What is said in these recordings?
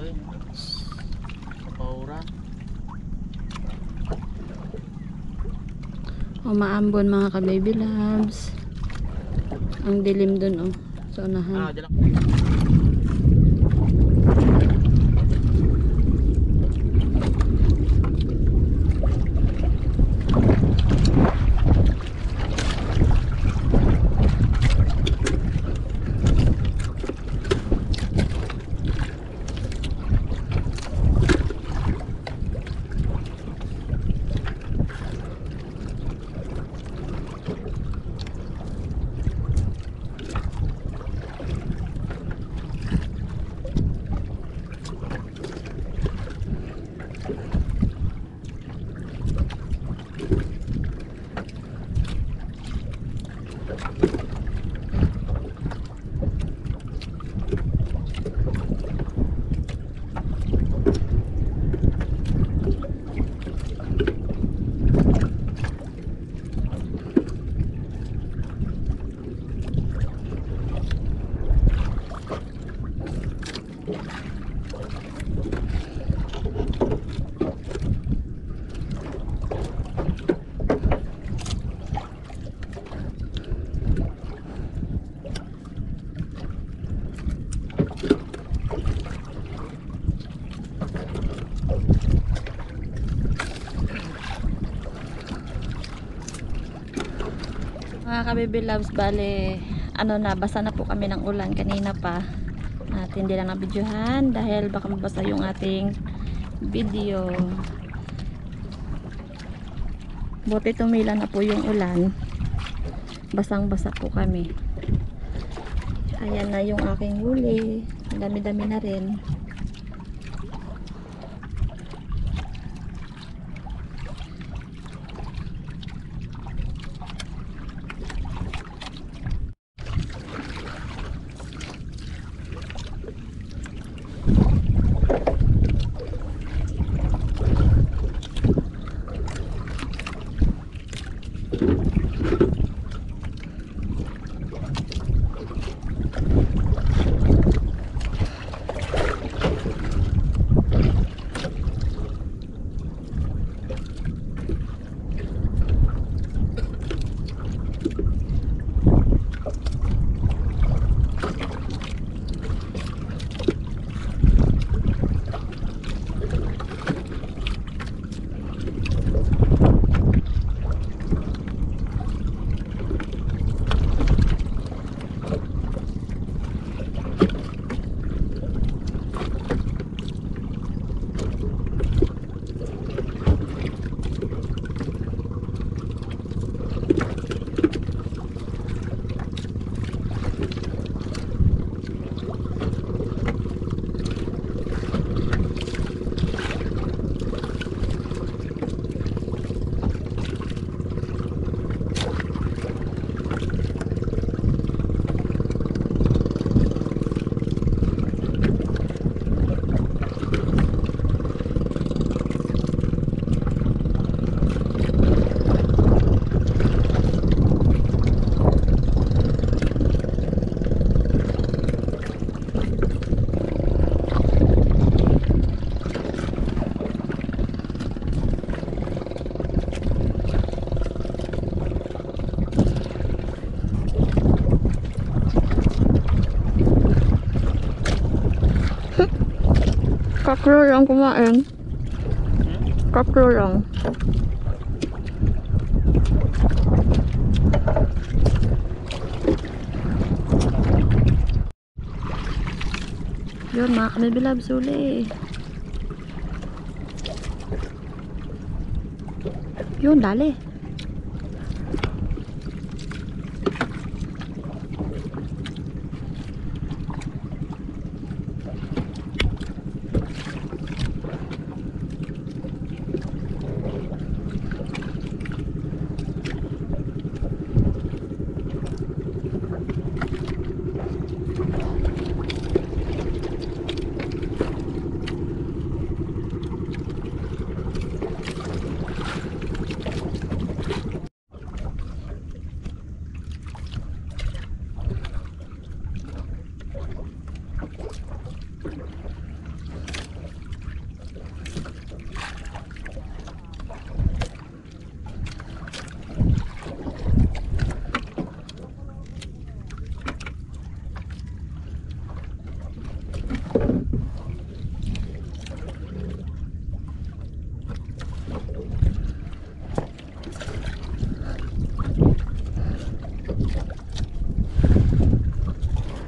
Uy, paura. Umaambon mga ka-baby loves. Ang dilim dun, oh. Sa unahan. Diyan lang. Mga ka-baby loves, bale, basa na po kami ng ulan kanina pa. At hindi lang nabidyohan dahil baka mabasa yung ating video. Buti tumila na po yung ulan. Basang-basa po kami. Ayan na yung aking huli. Dami-dami na rin. Kaklo lang kumain. Kaklo lang. Yun mga ka-baby loves, uli. Yun, dali.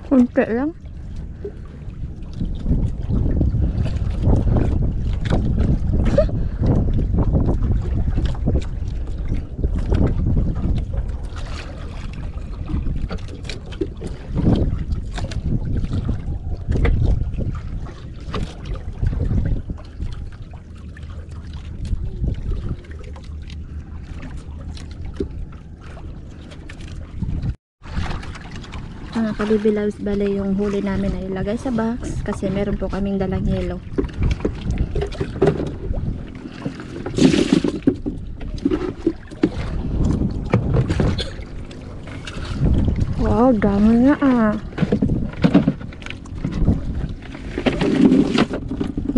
Unti lang. Mga ka-baby loves, bale yung huli namin ay ilagay sa box kasi meron po kaming dalang yelo. Wow, dami na ah.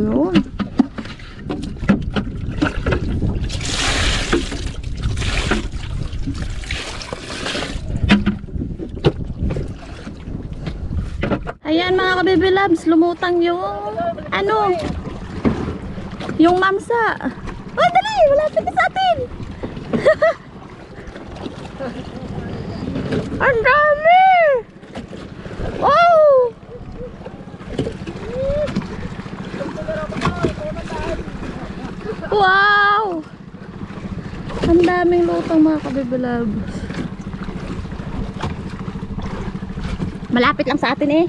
Yun. Ayan mga ka-baby loves, lumutang yung ano, yung mamsa. Oh, dali! Malapit na sa atin! Ang dami! Wow! Wow! Ang daming lutang mga ka-baby loves. Malapit lang sa atin eh.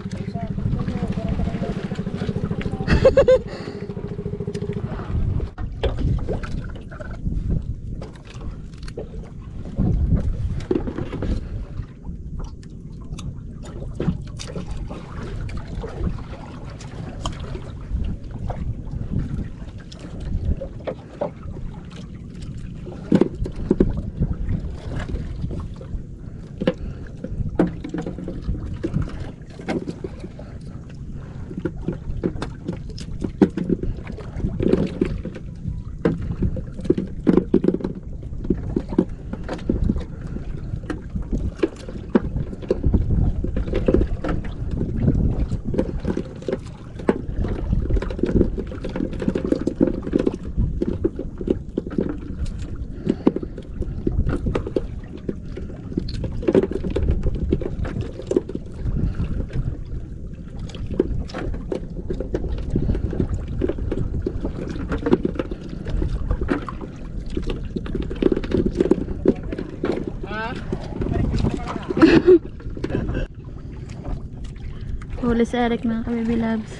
Huli si Eric mga ka-baby loves.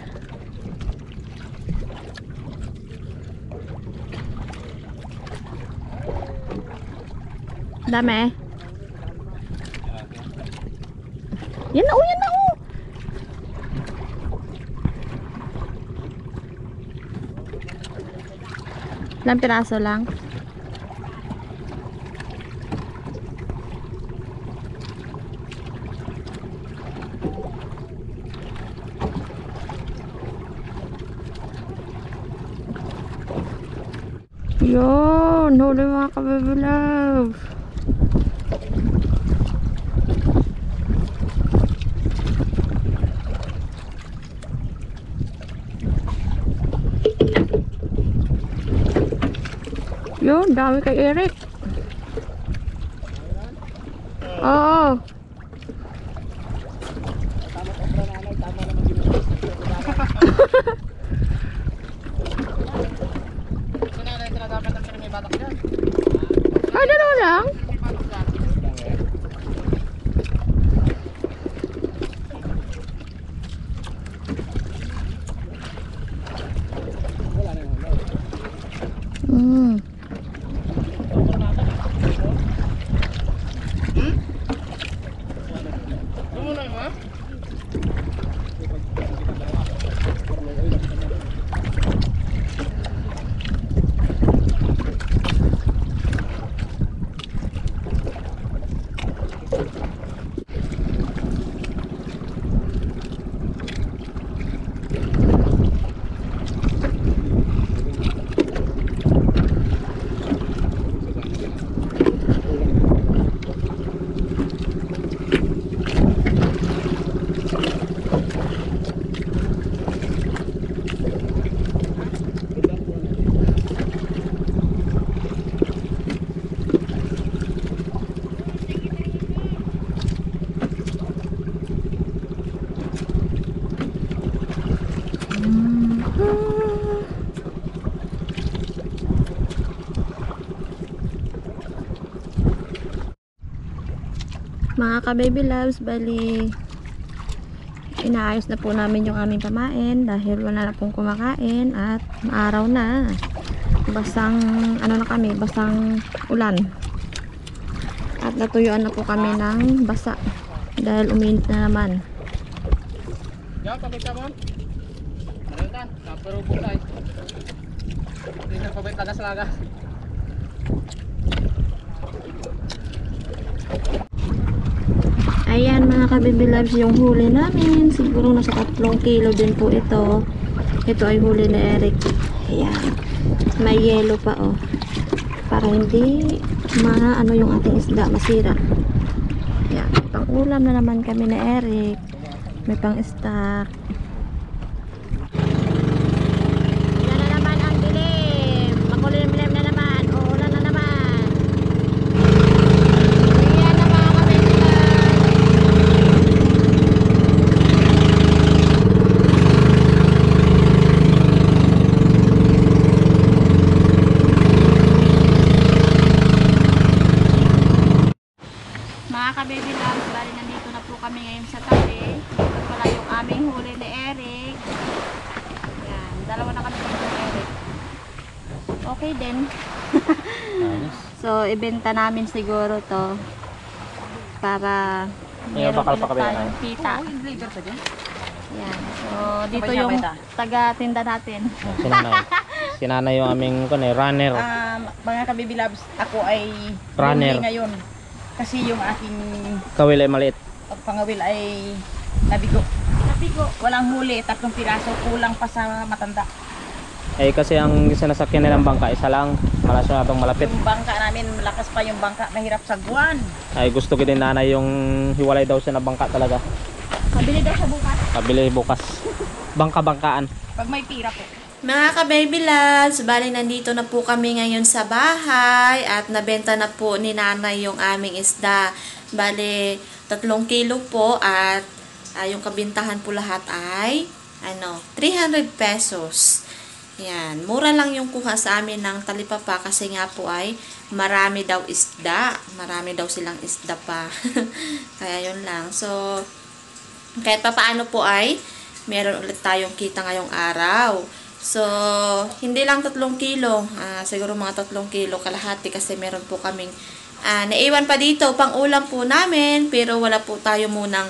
Dami eh. Yan na oh, yan na oh. Ilang piraso lang. Yun, huli mga ka-baby love. Yun, dami kay Eric. Oo. Ay, dalawa lang? Mga ka-baby loves, bali inaayos na po namin yung aming pamain dahil wala na pong kumakain at maaraw na. Basang ano na kami, basang ulan. At natuyuan na po kami ng basa dahil uminit na naman. Ya, pabay ka mo. Maritan, kapero bukay. Hindi na pabay ka na sa lagas. Ayan mga ka-baby loves, yung huli namin. Siguro nasa 3 kilo din po ito. Ito ay huli ni Eric. Ayan. May yellow pa oh. Para hindi ano yung ating isda masira. Ayan. Pang ulam na naman kami ni Eric. May pang stock. Yan na naman ang dilim. Makulimlim na naman. Uulan na naman. Ayan na mga ka-baby loves. Mga ka-baby loves, bali nandito na po kami ngayon sa tabi. Ito pala yung aming huli ni Eric. Yan, dalawa na kami dito ni Eric. Okay din. So, ibenta namin siguro to para meron bakal pa ulit kami, tayong kita. Yan. So, dito yung taga-tinda natin. Si nanay yung aming runner. Mga ka-baby loves, ako ay Runner. huli ngayon. Kasi yung aking Kawil ay maliit. pangawil ay nabigo. Nabigo. Walang huli, 3 piraso, kulang pa sa matanda. Eh kasi ang sinasakyan nilang bangka isa lang. Malas na itong malapit. Yung bangka namin, malakas pa yung bangka, mahirap sa guwan. Ay gusto ko din nanay yung hiwalay daw siya na bangka talaga. Pabili daw siya bukas, Kabili bukas. Bangka-bangkaan. pag may pira po. Mga ka-baby loves, bali nandito na po kami ngayon sa bahay at nabenta na po ni nanay yung aming isda. Bali, 3 kilo po at yung kabintahan po lahat ay 300 pesos. Yan, mura lang yung kuha sa amin ng talipapa kasi nga po ay marami daw isda. Marami daw silang isda pa. Kaya yun lang. So, kahit pa paano po ay meron ulit tayong kita ngayong araw. So, hindi lang 3 kilo. Siguro mga 3 kilo kalahati kasi meron po kaming naiwan pa dito pang ulam po namin. Pero wala po tayo munang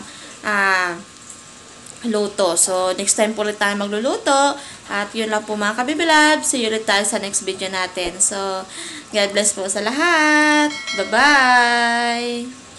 luto. So, next time po ulit tayo magluluto. At yun lang po mga ka-baby loves. See you ulit tayo sa next video natin. So, God bless po sa lahat. Bye-bye!